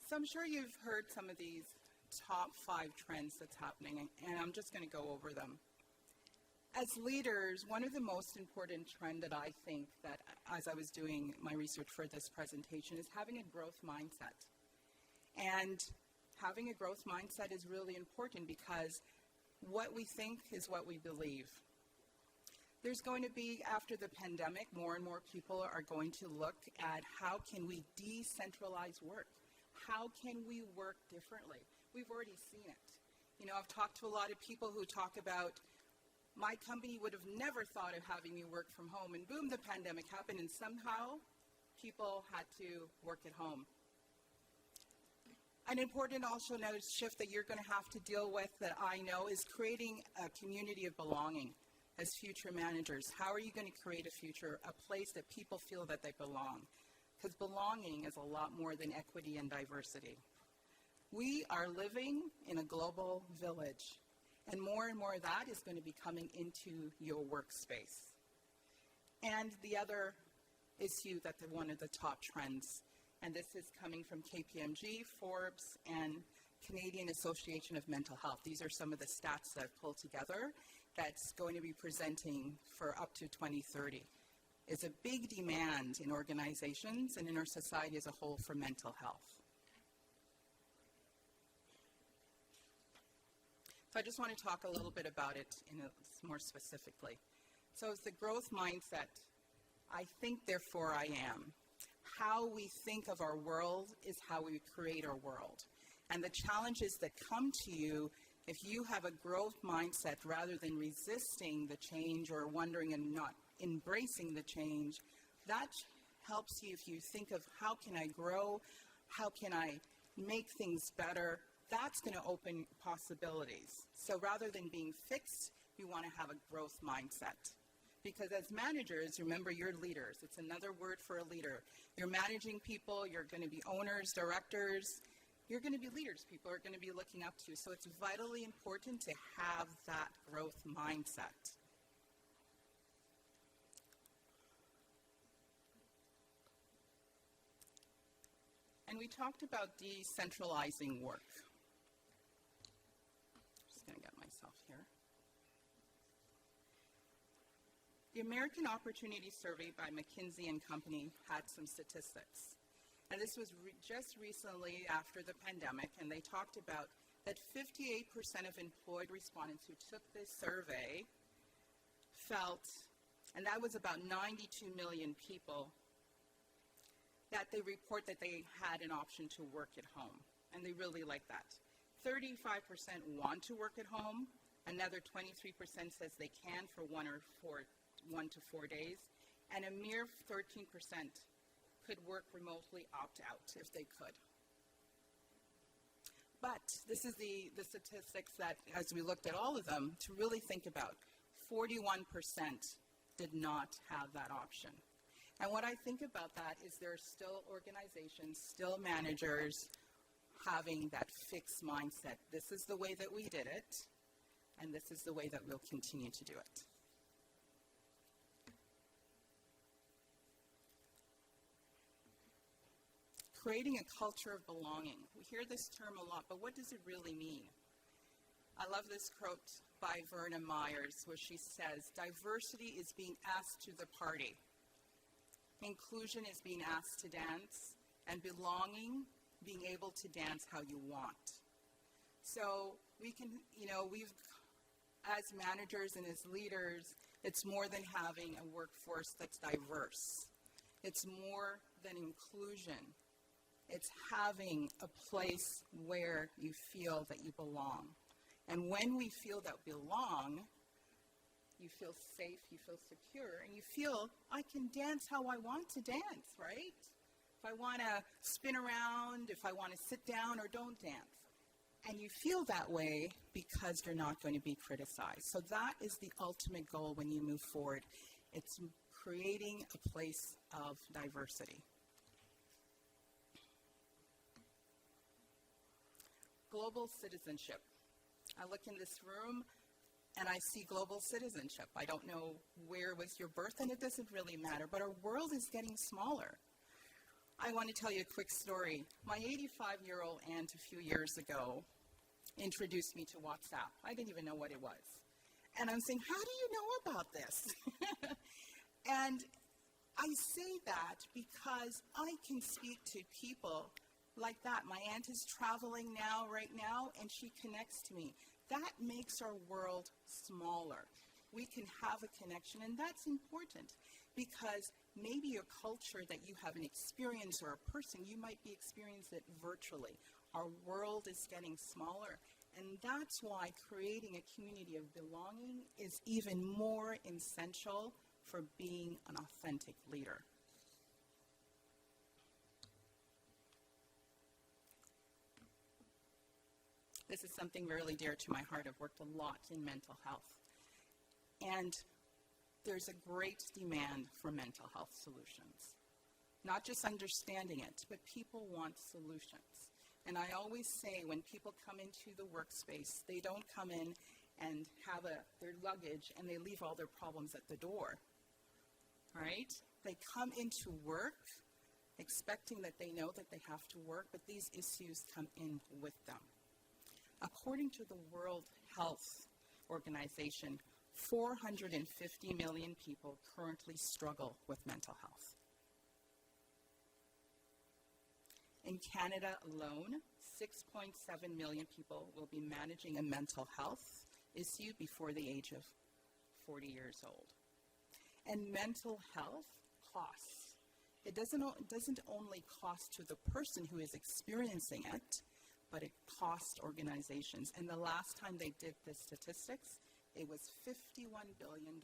So I'm sure you've heard some of these top 5 trends that's happening, and I'm just going to go over them. As leaders, one of the most important trend that I think that as I was doing my research for this presentation is having a growth mindset. And having a growth mindset is really important because what we think is what we believe. There's going to be, after the pandemic, more and more people are going to look at how can we decentralize work? How can we work differently? We've already seen it. You know, I've talked to a lot of people who talk about, my company would have never thought of having me work from home, and boom, the pandemic happened, and somehow people had to work at home. An important also another shift that you're going to have to deal with that I know is creating a community of belonging as future managers. How are you going to create a future, a place that people feel that they belong? Because belonging is a lot more than equity and diversity. We are living in a global village, and more of that is going to be coming into your workspace. And the other issue that's one of the top trends, and this is coming from KPMG, Forbes, and Canadian Association of Mental Health. These are some of the stats that I've pulled together that's going to be presenting for up to 2030. It's a big demand in organizations and in our society as a whole for mental health. So I just want to talk a little bit about it more specifically. So it's the growth mindset. I think, therefore I am. How we think of our world is how we create our world. And the challenges that come to you, if you have a growth mindset rather than resisting the change or wondering and not embracing the change, that helps you if you think of how can I grow, how can I make things better, that's going to open possibilities. So rather than being fixed, you want to have a growth mindset. Because as managers, remember, you're leaders. It's another word for a leader. You're managing people, you're going to be owners, directors, you're going to be leaders. People are going to be looking up to you. So it's vitally important to have that growth mindset. And we talked about decentralizing work. Just going to get myself here. The American Opportunity Survey by McKinsey & Company had some statistics. And this was just recently after the pandemic, and they talked about that 58% of employed respondents who took this survey felt, and that was about 92 million people, that they report that they had an option to work at home, and they really like that. 35% want to work at home, another 23% says they can for 1 to 4 days, and a mere 13% could work remotely, opt out if they could. But this is the statistics that, as we looked at all of them, to really think about, 41% did not have that option. And what I think about that is there are still organizations, still managers having that fixed mindset. This is the way that we did it, and this is the way that we'll continue to do it. Creating a culture of belonging. We hear this term a lot, but what does it really mean? I love this quote by Verna Myers where she says, diversity is being asked to the party. Inclusion is being asked to dance, and belonging, being able to dance how you want. So we can, we've, as managers and as leaders, it's more than having a workforce that's diverse. It's more than inclusion. It's having a place where you feel that you belong. And when we feel that we belong, you feel safe, you feel secure, and you feel, I can dance how I want to dance, right? If I want to spin around, if I want to sit down or don't dance. And you feel that way because you're not going to be criticized. So that is the ultimate goal when you move forward. It's creating a place of diversity. Global citizenship. I look in this room and I see global citizenship. I don't know where was your birth, and it doesn't really matter, but our world is getting smaller. I want to tell you a quick story. My 85-year-old aunt a few years ago introduced me to WhatsApp. I didn't even know what it was. And I'm saying, how do you know about this? And I say that because I can speak to people like that. My aunt is traveling right now, and she connects to me. That makes our world smaller. We can have a connection, and that's important because maybe a culture that you haven't experienced or a person, you might be experiencing it virtually. Our world is getting smaller, and that's why creating a community of belonging is even more essential for being an authentic leader. This is something really dear to my heart. I've worked a lot in mental health. And there's a great demand for mental health solutions. Not just understanding it, but people want solutions. And I always say when people come into the workspace, they don't come in and have their luggage and they leave all their problems at the door, right? They come into work expecting that they know that they have to work, but these issues come in with them. According to the World Health Organization, 450 million people currently struggle with mental health. In Canada alone, 6.7 million people will be managing a mental health issue before the age of 40 years old. And mental health costs. It doesn't only cost to the person who is experiencing it, but it costs organizations. And the last time they did the statistics, it was $51 billion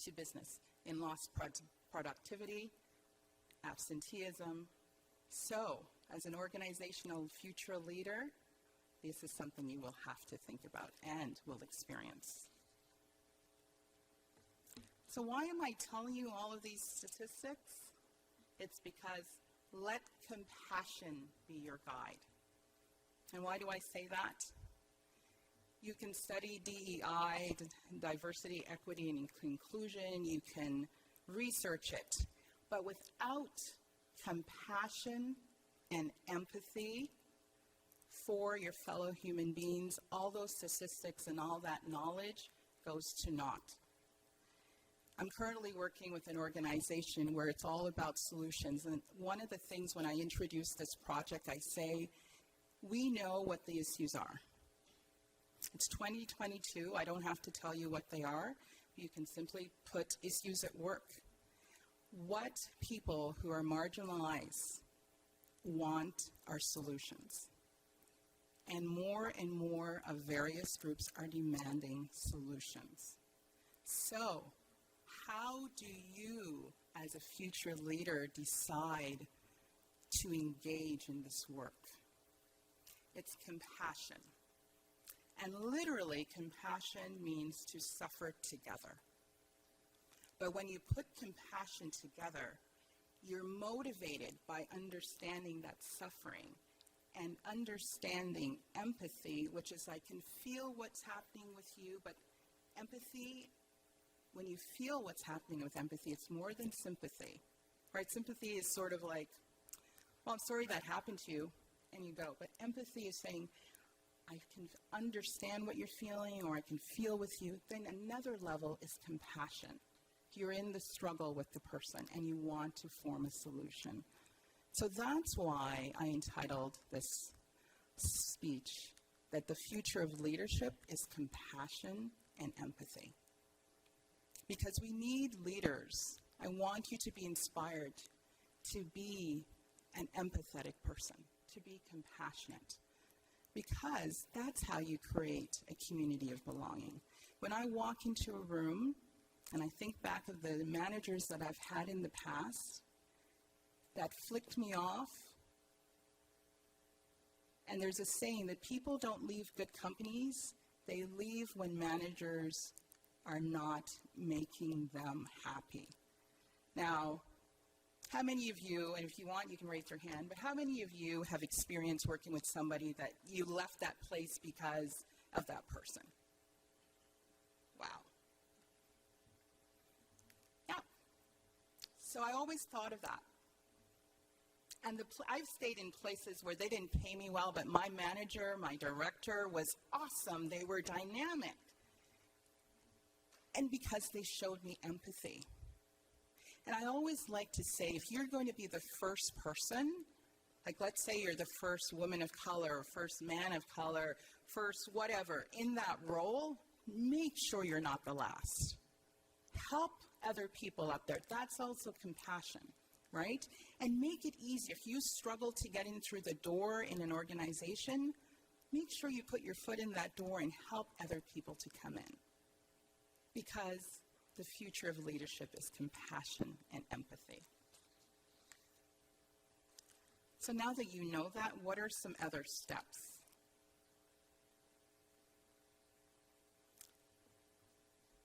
to business in lost productivity, absenteeism. So, as an organizational future leader, this is something you will have to think about and will experience. So why am I telling you all of these statistics? It's because let compassion be your guide. And why do I say that? You can study DEI, diversity, equity, and inclusion. You can research it. But without compassion and empathy for your fellow human beings, all those statistics and all that knowledge goes to naught. I'm currently working with an organization where it's all about solutions. And one of the things when I introduce this project, I say, we know what the issues are. It's 2022. I don't have to tell you what they are. You can simply put issues at work. What people who are marginalized want are solutions. And more of various groups are demanding solutions. So, how do you, as a future leader, decide to engage in this work? It's compassion. And literally, compassion means to suffer together. But when you put compassion together, you're motivated by understanding that suffering and understanding empathy, which is I can feel what's happening with you, but empathy, when you feel what's happening with empathy, it's more than sympathy, right? Sympathy is sort of like, well, I'm sorry that happened to you, and you go. But empathy is saying, I can understand what you're feeling, or I can feel with you. Then another level is compassion. You're in the struggle with the person, and you want to form a solution. So that's why I entitled this speech that the future of leadership is compassion and empathy. Because we need leaders. I want you to be inspired to be an empathetic person, to be compassionate. Because that's how you create a community of belonging. When I walk into a room, and I think back of the managers that I've had in the past that flicked me off, and there's a saying that people don't leave good companies, they leave when managers are not making them happy. Now, how many of you, and if you want, you can raise your hand, but how many of you have experience working with somebody that you left that place because of that person? Wow. Yeah. So I always thought of that. And I've stayed in places where they didn't pay me well, but my manager, my director was awesome. They were dynamic. And because they showed me empathy. And I always like to say, if you're going to be the first person, like let's say you're the first woman of color, first man of color, first whatever, in that role, make sure you're not the last. Help other people up there. That's also compassion, right? And make it easy. If you struggle to get in through the door in an organization, make sure you put your foot in that door and help other people to come in. Because the future of leadership is compassion and empathy. So now that you know that, what are some other steps?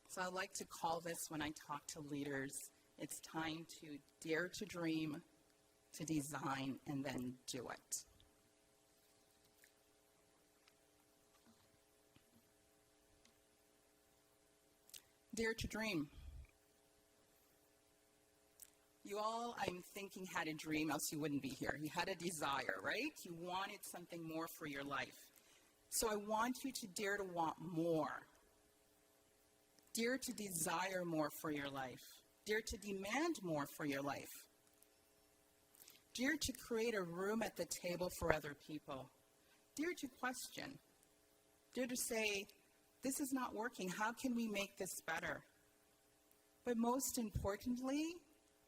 So I like to call this, when I talk to leaders, it's time to dare to dream, to design, and then do it. Dare to dream. You all, I'm thinking, had a dream, else you wouldn't be here. You had a desire, right? You wanted something more for your life. So I want you to dare to want more. Dare to desire more for your life. Dare to demand more for your life. Dare to create a room at the table for other people. Dare to question. Dare to say, this is not working. How can we make this better? But most importantly,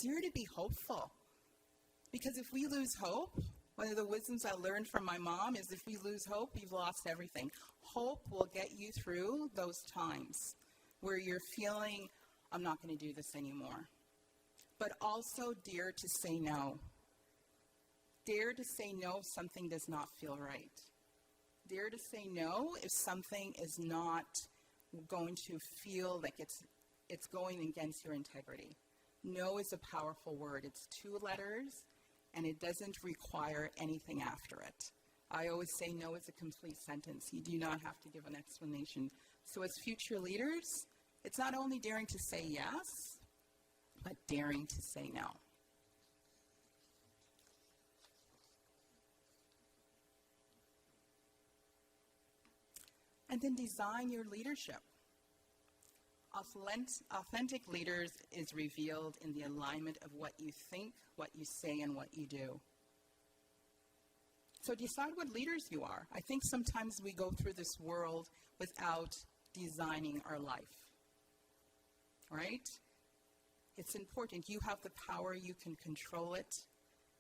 dare to be hopeful. Because if we lose hope, one of the wisdoms I learned from my mom is if we lose hope, we've lost everything. Hope will get you through those times where you're feeling, I'm not going to do this anymore. But also dare to say no. Dare to say no if something does not feel right. Dare to say no if something is not going to feel like it's going against your integrity. No is a powerful word. It's 2 letters, and it doesn't require anything after it. I always say no is a complete sentence. You do not have to give an explanation. So as future leaders, it's not only daring to say yes, but daring to say no. And then design your leadership. Authentic leaders is revealed in the alignment of what you think, what you say, and what you do. So decide what leaders you are. I think sometimes we go through this world without designing our life. Right? It's important. You have the power. You can control it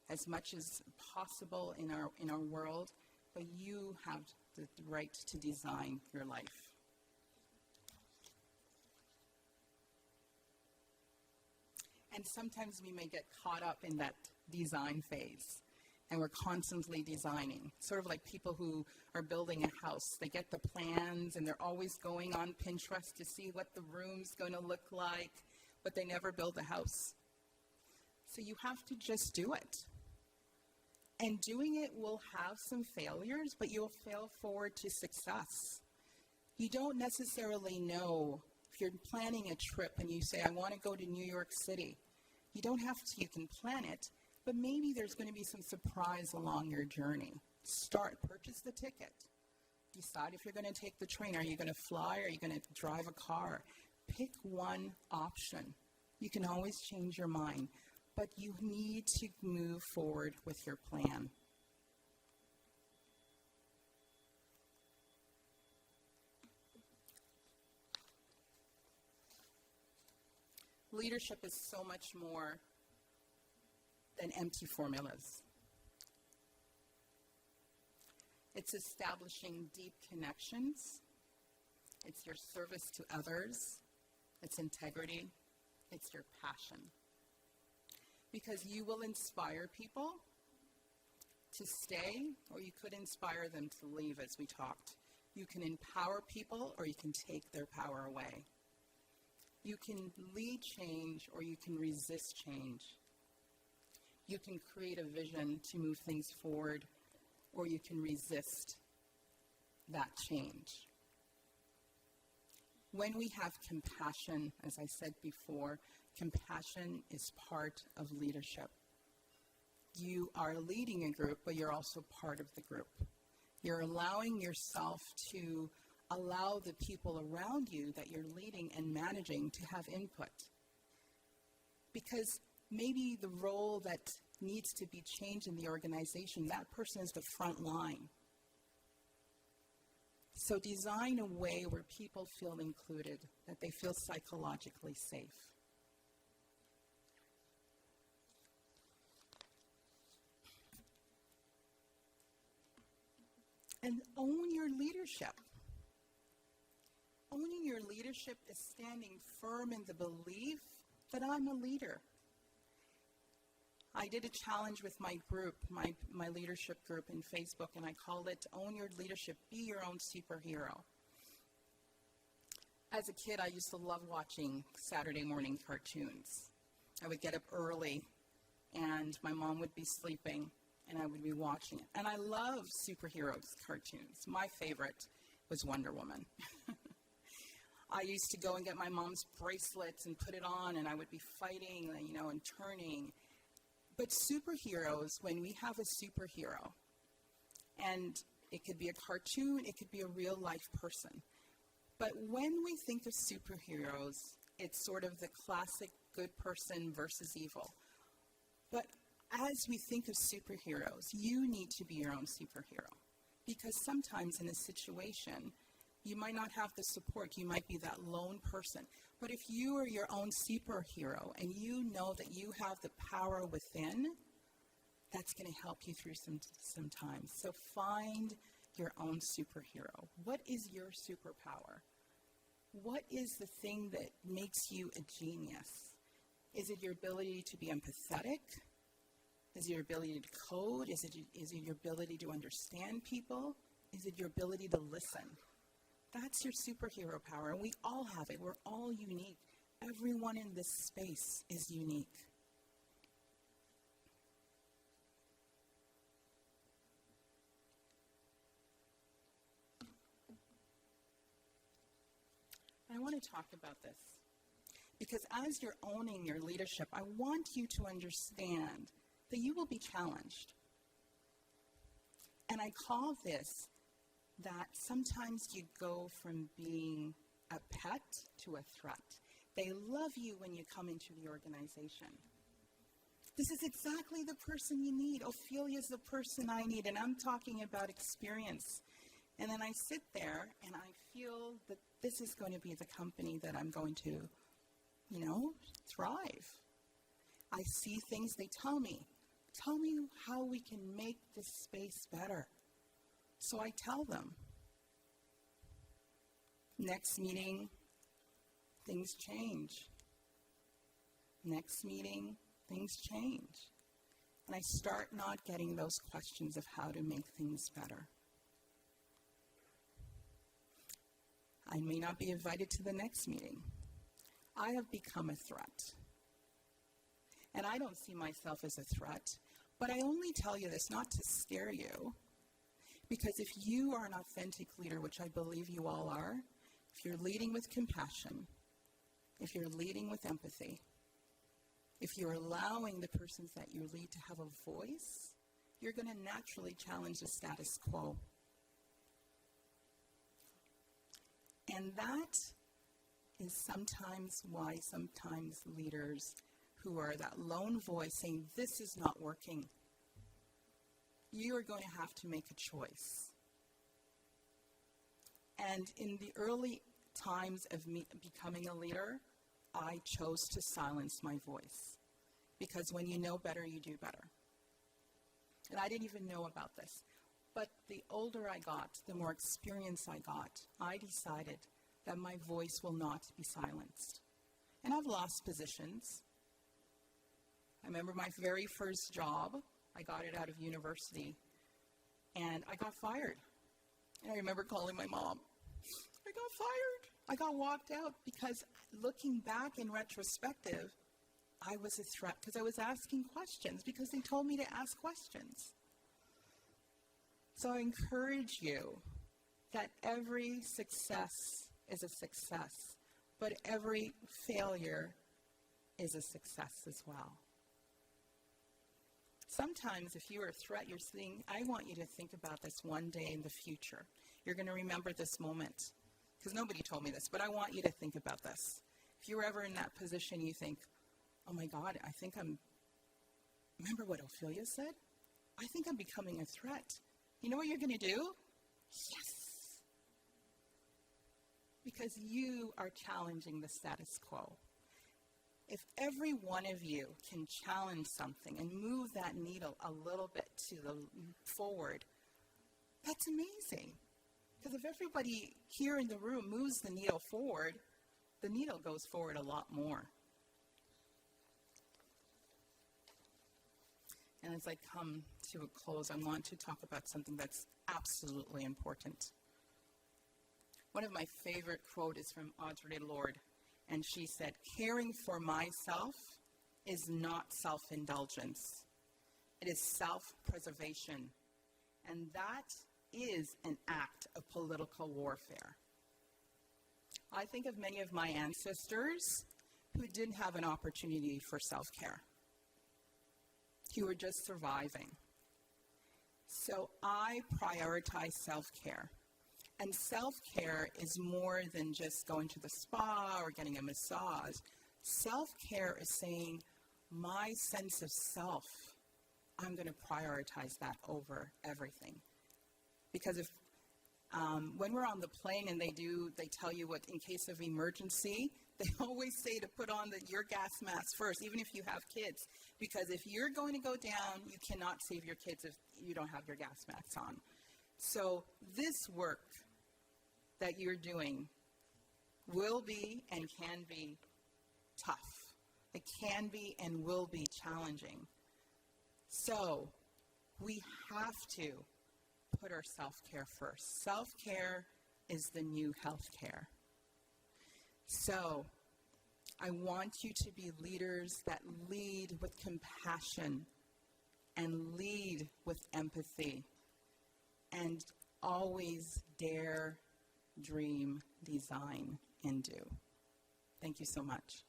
as much as possible in our world, but you have the right to design your life. And sometimes we may get caught up in that design phase, and we're constantly designing. Sort of like people who are building a house. They get the plans, and they're always going on Pinterest to see what the room's going to look like, but they never build a house. So you have to just do it. And doing it will have some failures, but you'll fail forward to success. You don't necessarily know. If you're planning a trip and you say, I want to go to New York City, you don't have to, you can plan it, but maybe there's going to be some surprise along your journey. Purchase the ticket. Decide if you're going to take the train. Are you going to fly? Are you going to drive a car? Pick one option. You can always change your mind, but you need to move forward with your plan. Leadership is so much more than empty formulas. It's establishing deep connections. It's your service to others. It's integrity. It's your passion. Because you will inspire people to stay, or you could inspire them to leave, as we talked. You can empower people, or you can take their power away. You can lead change, or you can resist change. You can create a vision to move things forward, or you can resist that change. When we have compassion, as I said before, Compassion is part of leadership. You are leading a group, but you're also part of the group. You're allowing yourself to allow the people around you that you're leading and managing to have input. Because maybe the role that needs to be changed in the organization, that person is the front line. So design a way where people feel included, that they feel psychologically safe. And own your leadership. Owning your leadership is standing firm in the belief that I'm a leader. I did a challenge with my group, my leadership group in Facebook, and I called it Own Your Leadership, Be Your Own Superhero. As a kid, I used to love watching Saturday morning cartoons. I would get up early, and my mom would be sleeping, and I would be watching it. And I love superheroes cartoons. My favorite was Wonder Woman. I used to go and get my mom's bracelets and put it on, and I would be fighting, and turning. But superheroes, when we have a superhero, and it could be a cartoon, it could be a real-life person. But when we think of superheroes, it's sort of the classic good person versus evil. But as we think of superheroes, you need to be your own superhero. Because sometimes in a situation, you might not have the support. You might be that lone person. But if you are your own superhero and you know that you have the power within, that's going to help you through some times. So find your own superhero. What is your superpower? What is the thing that makes you a genius? Is it your ability to be empathetic? Is it your ability to code? Is it your ability to understand people? Is it your ability to listen? That's your superhero power, and we all have it. We're all unique. Everyone in this space is unique. I want to talk about this because as you're owning your leadership, I want you to understand that you will be challenged. And I call this that sometimes you go from being a pet to a threat. They love you when you come into the organization. This is exactly the person you need. Ophelia's the person I need, and I'm talking about experience. And then I sit there and I feel that this is going to be the company that I'm going to, thrive. I see things they tell me how we can make this space better. So I tell them. Next meeting, things change. Next meeting, things change. And I start not getting those questions of how to make things better. I may not be invited to the next meeting. I have become a threat. And I don't see myself as a threat, but I only tell you this not to scare you. Because if you are an authentic leader, which I believe you all are, if you're leading with compassion, if you're leading with empathy, if you're allowing the persons that you lead to have a voice, you're going to naturally challenge the status quo. And that is sometimes why leaders who are that lone voice saying, this is not working, you are going to have to make a choice. And in the early times of me becoming a leader, I chose to silence my voice. Because when you know better, you do better. And I didn't even know about this. But the older I got, the more experience I got, I decided that my voice will not be silenced. And I've lost positions. I remember my very first job, I got it out of university, and I got fired. And I remember calling my mom. I got fired. I got walked out because looking back in retrospective, I was a threat because I was asking questions because they told me to ask questions. So I encourage you that every success is a success, but every failure is a success as well. Sometimes if you're a threat, you're saying, I want you to think about this one day in the future. You're going to remember this moment. Because nobody told me this, but I want you to think about this. If you're ever in that position, you think, oh my God, remember what Ophelia said? I think I'm becoming a threat. You know what you're going to do? Yes. Because you are challenging the status quo. If every one of you can challenge something and move that needle a little bit to the forward, that's amazing. Because if everybody here in the room moves the needle forward, the needle goes forward a lot more. And as I come to a close, I want to talk about something that's absolutely important. One of my favorite quotes is from Audre Lorde, and she said, caring for myself is not self-indulgence. It is self-preservation. And that is an act of political warfare. I think of many of my ancestors who didn't have an opportunity for self-care, who were just surviving. So I prioritize self-care. And self-care is more than just going to the spa or getting a massage. Self-care is saying, my sense of self, I'm going to prioritize that over everything. Because if when we're on the plane and they tell you what, in case of emergency, they always say to put on your gas mask first, even if you have kids. Because if you're going to go down, you cannot save your kids if you don't have your gas masks on. So this work that you're doing will be and can be tough. It can be and will be challenging. So we have to put our self-care first. Self-care is the new healthcare. So I want you to be leaders that lead with compassion and lead with empathy and always dare, dream, design, and do. Thank you so much.